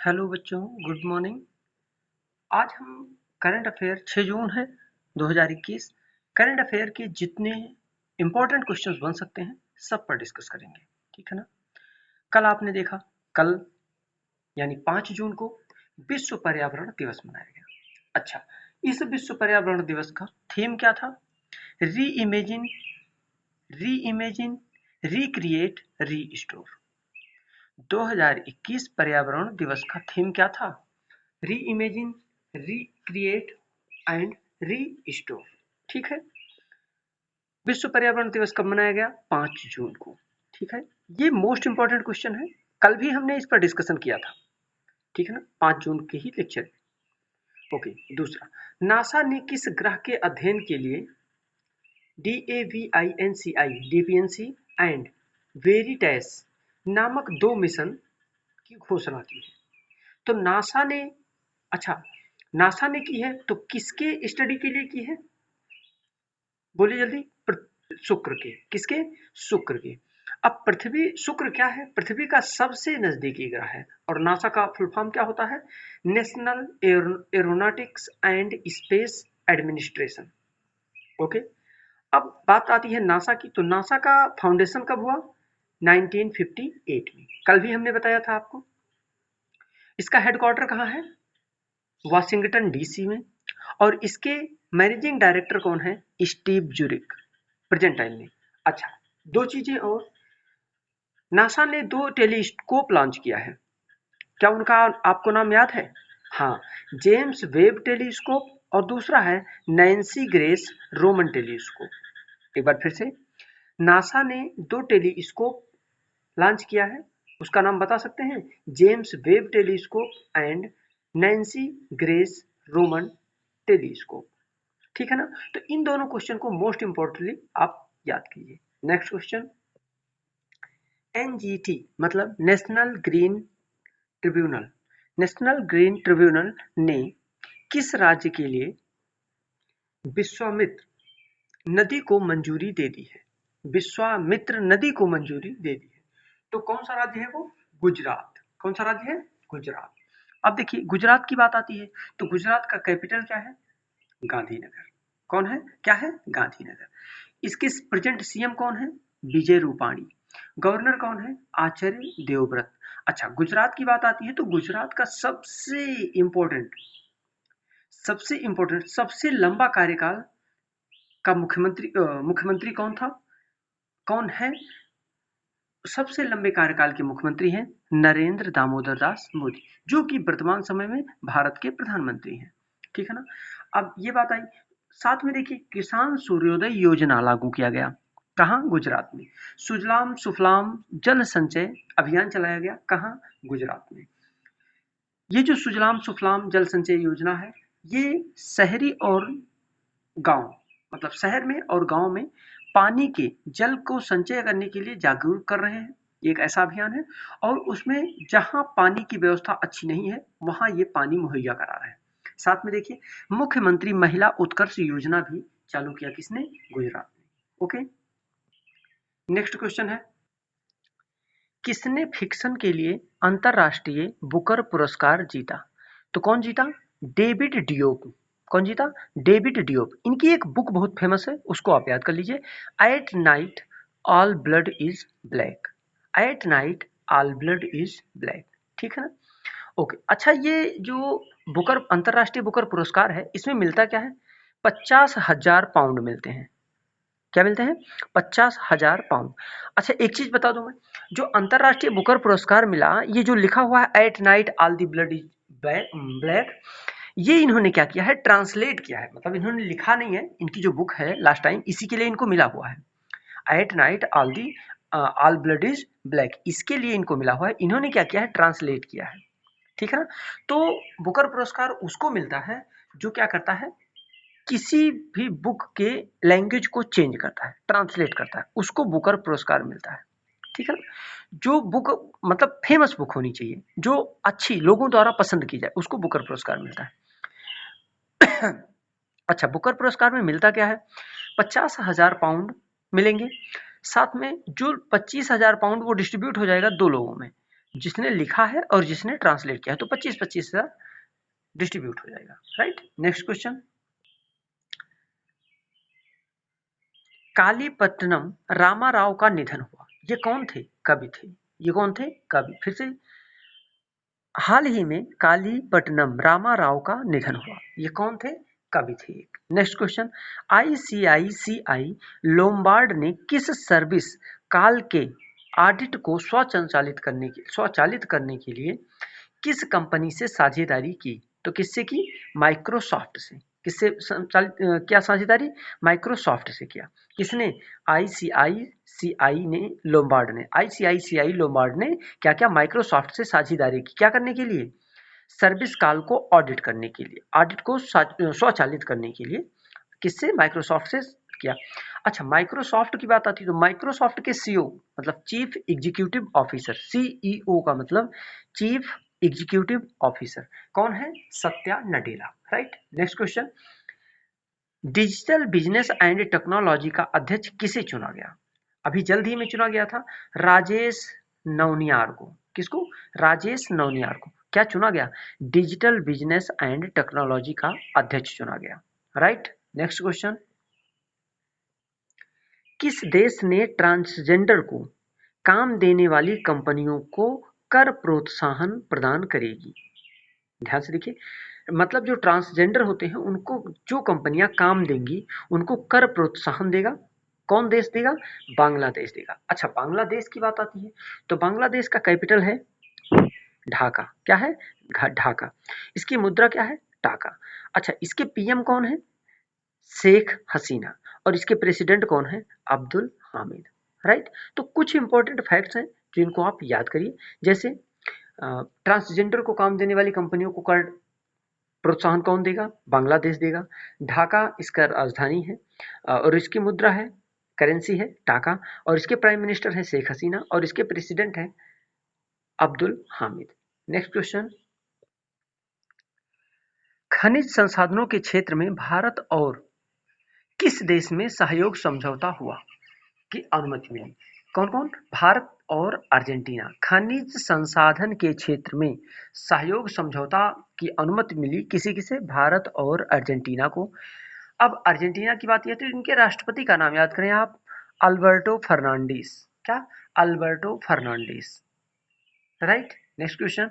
Hello बच्चों, good morning. आज हम करंट अफेयर 6 जून है 2021 करंट अफेयर के जितने इम्पोर्टेंट क्वेश्चंस बन सकते हैं सब पर डिस्कस करेंगे। ठीक है ना। कल आपने देखा, कल यानी 5 जून को विश्व पर्यावरण दिवस मनाया गया। अच्छा, इस विश्व पर्यावरण दिवस का थीम क्या था? री इमेजिन, रिक्रिएट, रीस्टोर। 2021 पर्यावरण दिवस का थीम क्या था? री इमेजिन, रिक्रिएट एंड रीस्टोर। ठीक है। विश्व पर्यावरण दिवस कब मनाया गया? 5 जून को। ठीक है। ये मोस्ट इंपॉर्टेंट क्वेश्चन है, कल भी हमने इस पर डिस्कशन किया था। ठीक है ना, 5 जून के ही लेक्चर। ओके। दूसरा, नासा ने किस ग्रह के अध्ययन के लिए DAVINCI एंड वेरिटेस नामक 2 मिशन की घोषणा की है? तो नासा ने, अच्छा, नासा ने की है तो किसके स्टडी के लिए की है? बोलिए जल्दी। शुक्र के। किसके? शुक्र के। अब पृथ्वी, शुक्र क्या है? पृथ्वी का सबसे नजदीकी ग्रह है और नासा का फुल फॉर्म क्या होता है? National aeronautics and space administration. Okay. अब बात आती है नासा की, तो नासा का फाउंडेशन कब हुआ? 1958 में। कल भी हमने बताया था आपको। इसका हेडक्वार्टर कहाँ है? वाशिंगटन डीसी में। और इसके मैनेजिंग डायरेक्टर कौन है? स्टीव जुरिक, प्रेजेंट टाइम में। अच्छा, दो चीजें और, नासा ने 2 टेलीस्कोप लॉन्च किया है। क्या उनका आपको नाम याद है? हाँ, जेम्स वेब टेलीस्कोप और दूसरा है नैन्सी ग्रेस रोमन टेलीस्कोप। एक बार फिर से, नासा ने 2 टेलीस्कोप लॉन्च किया है, उसका नाम बता सकते हैं? James Webb telescope and Nancy grace Roman telescope. ठीक है ना। तो इन दोनों क्वेश्चन को मोस्ट इंपॉर्टेंटली आप याद कीजिए। नेक्स्ट क्वेश्चन, एनजीटी मतलब national green tribunal. National green tribunal ने किस राज्य के लिए विश्वामित्र नदी को मंजूरी दे दी है? विश्वामित्र नदी को मंजूरी दे दी है। तो कौन सा राज्य है वो? गुजरात। कौन सा राज्य है? गुजरात। अब देखिए, गुजरात की बात आती है तो गुजरात का कैपिटल क्या है? गांधीनगर। कौन है? क्या है? गांधीनगर। इसके प्रेजेंट सीएम कौन है? विजय रूपाणी। गवर्नर कौन है? आचार्य देवव्रत। अच्छा, गुजरात की बात आती है तो गुजरात का सबसे इंपॉर्टेंट सबसे लंबा कार्यकाल का मुख्यमंत्री कौन था? कौन है? सबसे लंबे कार्यकाल के मुख्यमंत्री हैं नरेंद्र दामोदर दास मोदी, जो कि वर्तमान समय में भारत के प्रधानमंत्री हैं। ठीक है ना। अब ये बात आई, साथ में देखिए, किसान सूर्योदय योजना लागू किया गया। कहाँ? गुजरात में। सुजलाम सुफलाम जल संचय अभियान चलाया गया। कहाँ? गुजरात में। ये जो सुजलाम सुफलाम जल संचय योजना है, ये शहरी और गांव, मतलब शहर में और गांव में पानी के जल को संचय करने के लिए जागरूक कर रहे हैं। एक ऐसा अभियान है और उसमें जहां पानी की व्यवस्था अच्छी नहीं है वहां ये पानी मुहैया करा रहे हैं। साथ में देखिए, मुख्यमंत्री महिला उत्कर्ष योजना भी चालू किया। किसने? गुजरात में। ओके। नेक्स्ट क्वेश्चन है, किसने फिक्शन के लिए अंतरराष्ट्रीय बुकर पुरस्कार जीता? तो कौन जीता? David Diop. कौन जीता? David Diop. इनकी एक बुक बहुत फेमस है, उसको आप याद कर लीजिए। At night all blood is black. At night all blood is black. ठीक है ना। ओके। अच्छा, ये जो बुकर अंतरराष्ट्रीय बुकर पुरस्कार है, इसमें मिलता क्या है? 50,000 पाउंड मिलते हैं। क्या मिलते हैं? 50,000 पाउंड। अच्छा, एक चीज बता दूं मैं, जो अंतरराष्ट्रीय बुकर पुरस्कार मिला, ये जो लिखा हुआ है at night all the blood is black, ये इन्होंने क्या किया है? ट्रांसलेट किया है। मतलब इन्होंने लिखा नहीं है, इनकी जो बुक है लास्ट टाइम इसी के लिए इनको मिला हुआ है। At night all blood is black, इसके लिए इनको मिला हुआ है। इन्होंने क्या किया है? ट्रांसलेट किया है। ठीक है ना। तो बुकर पुरस्कार उसको मिलता है जो क्या करता है? किसी भी बुक के लैंग्वेज को चेंज करता है, ट्रांसलेट करता है, उसको बुकर पुरस्कार मिलता है। ठीक है ना। जो बुक मतलब फेमस बुक होनी चाहिए, जो अच्छी लोगों द्वारा पसंद की जाए, उसको बुकर पुरस्कार मिलता है। अच्छा, बुकर पुरस्कार में मिलता क्या है? 50,000 पाउंड मिलेंगे। साथ में जो 25,000 पाउंड वो डिस्ट्रीब्यूट हो जाएगा 2 लोगों में। जिसने लिखा है और जिसने ट्रांसलेट किया है, तो 25-25 डिस्ट्रीब्यूट हो जाएगा, राइट। नेक्स्ट क्वेश्चन, कालीपट्टनम रामाराव का निधन हुआ, ये कौन थे, कवि थे, ये कौन थे, कवि। फिर से, हाल ही में कालीपट्टनम रामाराव का निधन हुआ, ये कौन थे, कवि थे। नेक्स्ट क्वेश्चन, आईसीआईसीआई लोम्बार्ड ने किस सर्विस काल के ऑडिट को स्वचालित करने के लिए किस कंपनी से साझेदारी की, तो किससे की, माइक्रोसॉफ्ट से। किससे क्या साझेदारी, माइक्रोसॉफ्ट से किया। किसने, आईसीआईसीआई लोम्बार्ड ने क्या क्या, माइक्रोसॉफ्ट से साझेदारी की, क्या करने के लिए, सर्विस काल को ऑडिट करने के लिए, ऑडिट को स्वचालित करने के लिए। किससे, माइक्रोसॉफ्ट से किया। अच्छा, माइक्रोसॉफ्ट की बात आती है तो माइक्रोसॉफ्ट के सीईओ मतलब चीफ एग्जीक्यूटिव ऑफिसर, सीईओ का मतलब चीफ एग्जीक्यूटिव ऑफिसर कौन है, Satya Nadella, right. Next question, digital business and technology का अध्यक्ष किसे चुना गया, अभी जल्द ही में चुना गया था, राजेश नवनियार को। किसको, राजेश नवनियार को क्या चुना गया, डिजिटल बिजनेस एंड टेक्नोलॉजी का अध्यक्ष चुना गया, राइट। नेक्स्ट क्वेश्चन, किस देश ने ट्रांसजेंडर को काम देने वाली कंपनियों को कर प्रोत्साहन प्रदान करेगी, ध्यान से देखिए, मतलब जो ट्रांसजेंडर होते हैं उनको जो कंपनियां काम देंगी उनको कर प्रोत्साहन देगा, कौन देश देगा, बांग्लादेश देगा। अच्छा, बांग्लादेश की बात आती है तो बांग्लादेश का कैपिटल है ढाका, क्या है, ढाका। इसकी मुद्रा क्या है, टाका। अच्छा, इसके पीएम कौन है, शेख हसीना, और इसके प्रेसिडेंट कौन है, अब्दुल हामिद, राइट। तो कुछ इंपॉर्टेंट फैक्ट्स हैं जिनको आप याद करिए, जैसे ट्रांसजेंडर को काम देने वाली कंपनियों को कर प्रोत्साहन कौन देगा, बांग्लादेश देगा। ढाका इसका राजधानी है और इसकी मुद्रा है, करेंसी है टाका, और इसके प्राइम मिनिस्टर है शेख हसीना और इसके प्रेसिडेंट है अब्दुल हामिद। नेक्स्ट क्वेश्चन, खनिज संसाधनों के क्षेत्र में भारत और किस देश में सहयोग समझौता हुआ की अनुमति मिली, कौन कौन, भारत और अर्जेंटीना। खनिज संसाधन के क्षेत्र में सहयोग समझौता की अनुमति मिली किसी किसे, भारत और अर्जेंटीना को। अब अर्जेंटीना की बात आती है तो इनके राष्ट्रपति का नाम याद करें आप, अल्बर्टो फर्नांडिस, क्या, Alberto Fernandez, right. Next question,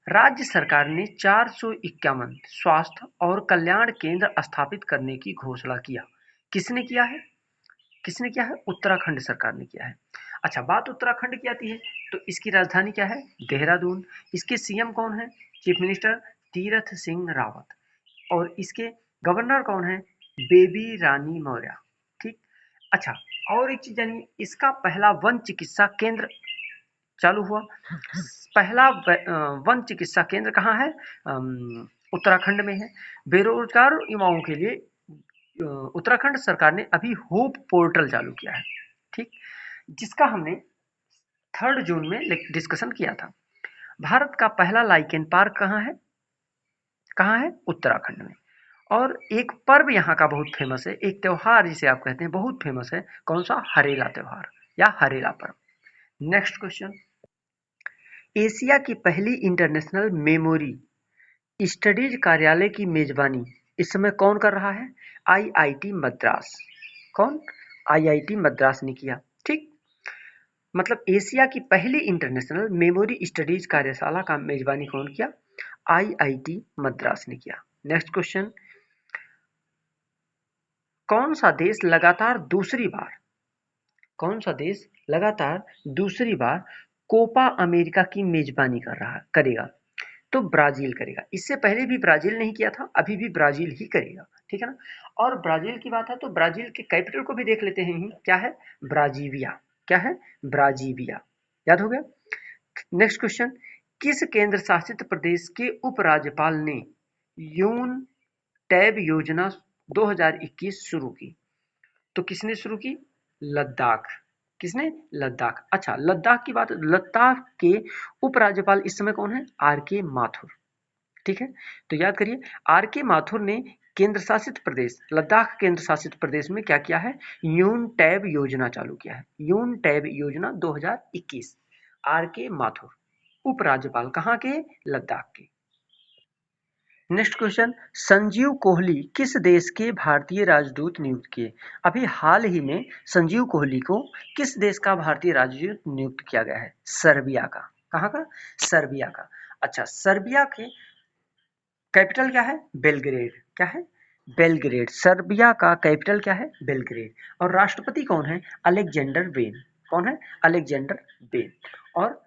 राज्य सरकार ने 451 स्वास्थ्य और कल्याण केंद्र स्थापित करने की घोषणा किया, किसने किया है, किसने किया है, उत्तराखंड सरकार ने किया है। अच्छा, बात उत्तराखंड की आती है तो इसकी राजधानी क्या है, देहरादून। इसके सीएम कौन है, चीफ मिनिस्टर तीरथ सिंह रावत, और इसके गवर्नर कौन है, बेबी रानी मौर्य, ठीक। अच्छा, और एक चीज जानिए, इसका पहला वन चिकित्सा केंद्र चालू हुआ। पहला वन चिकित्सा केंद्र कहाँ है, उत्तराखंड में है। बेरोजगार युवाओं के लिए उत्तराखंड सरकार ने अभी होप पोर्टल चालू किया है, ठीक, जिसका हमने 3 जून में डिस्कशन किया था। भारत का पहला लाइकेन पार्क कहाँ है, उत्तराखंड में। और एक पर्व यहाँ का बहुत फेमस है, एक त्योहार जिसे आप कहते हैं बहुत फेमस है, कौन सा, हरेला त्योहार या हरेला पर्व। नेक्स्ट क्वेश्चन, एशिया की पहली इंटरनेशनल मेमोरी स्टडीज कार्यालय की मेजबानी इस समय कौन कर रहा है, आईआईटी मद्रास, कौन, आईआईटी मद्रास ने किया, ठीक। मतलब एशिया की पहली इंटरनेशनल मेमोरी स्टडीज कार्यशाला का मेजबानी कौन किया, आईआईटी मद्रास ने किया। नेक्स्ट क्वेश्चन, कौन सा देश लगातार दूसरी बार कोपा अमेरिका की मेजबानी करेगा, तो ब्राजील करेगा। इससे पहले भी ब्राजील नहीं किया था, अभी भी ब्राजील ही करेगा, ठीक है ना। और ब्राजील की बात है तो ब्राजील के कैपिटल को भी देख लेते हैं, क्या है, ब्राजीविया, क्या है, ब्राजीविया, याद हो गया। नेक्स्ट क्वेश्चन, किस केंद्र शासित प्रदेश के उपराज्यपाल ने यून टैब योजना 2021 शुरू की, तो किसने शुरू की, लद्दाख, किसने, लद्दाख। अच्छा, लद्दाख की बात, लद्दाख के उपराज्यपाल इस समय कौन है, आर के माथुर, ठीक है। तो याद करिए, आर के माथुर ने केंद्र शासित प्रदेश लद्दाख केंद्र शासित प्रदेश में क्या किया है, यून टैब योजना चालू किया है, यून टैब योजना 2021, आर के माथुर, उपराज्यपाल कहाँ के? लद्दाख के। नेक्स्ट क्वेश्चन, संजीव कोहली किस देश के भारतीय राजदूत नियुक्त किए? अभी हाल ही में संजीव कोहली को किस देश का भारतीय राजदूत नियुक्त किया गया है? सर्बिया का। कहाँ का? सर्बिया का। अच्छा, सर्बिया के कैपिटल क्या है? बेलग्रेड। क्या है? बेलग्रेड। सर्बिया का कैपिटल क्या है? बेलग्रेड। और राष्ट्रपति कौन है? Alexander when. कौन है? Alexander when. और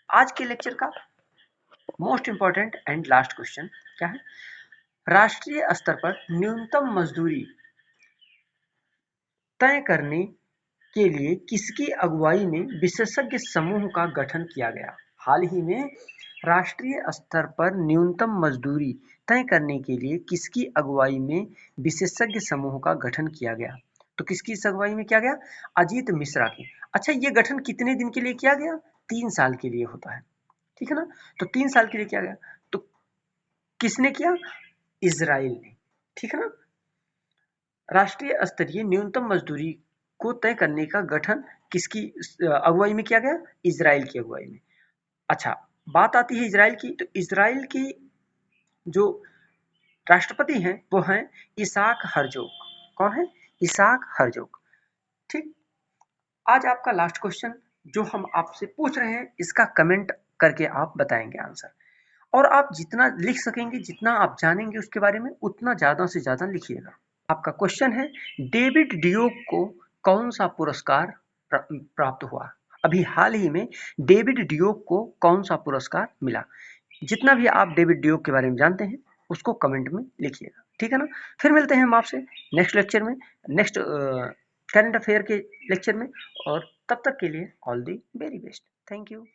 आज के लेक्चर का most important and last question क्या है? राष्ट्रीय स्तर पर न्यूनतम मजदूरी तय करने के लिए किसकी अगुवाई में विशेषज्ञ समूह का गठन किया गया? हाल ही में राष्ट्रीय स्तर पर न्यूनतम मजदूरी तय करने के लिए किसकी अगुवाई में विशेषज्ञ समूह का गठन किया गया? तो किसकी अगुवाई में किया गया? अजीत मिश्रा की। अच्छा, ये गठन कितने दिन के लिए किया गया? 3 साल के लिए होता है, ठीक है ना? तो 3 साल के लिए किया गया। तो किसने किया? इजराइल ने, ठीक है ना? राष्ट्रीय स्तरीय न्यूनतम मजदूरी को तय करने का गठन किसकी अगुवाई में किया गया? इजराइल की अगुवाई में। अच्छा, बात आती है इजराइल की, तो इजराइल की जो राष्ट्रपति हैं वो हैं इसाक हर्जोग। कौन है? Isaac Herzog. ठीक। आज आपका लास्ट क्वेश्चन जो हम आपसे पूछ रहे हैं, इसका कमेंट करके आप बताएंगे आंसर। और आप जितना लिख सकेंगे, जितना आप जानेंगे उसके बारे में, उतना ज्यादा से ज्यादा लिखिएगा। आपका क्वेश्चन है, डेविड डियोक को कौन सा पुरस्कार प्राप्त हुआ? अभी हाल ही में डेविड डियोक को कौन सा पुरस्कार मिला? जितना भी आप डेविड डियोक के बारे में जानते हैं उसको कमेंट में लिखिएगा, ठीक है ना? फिर मिलते हैं हम आपसे नेक्स्ट लेक्चर में, नेक्स्ट करंट अफेयर के लेक्चर में। और तब तक के लिए all the very best. Thank you.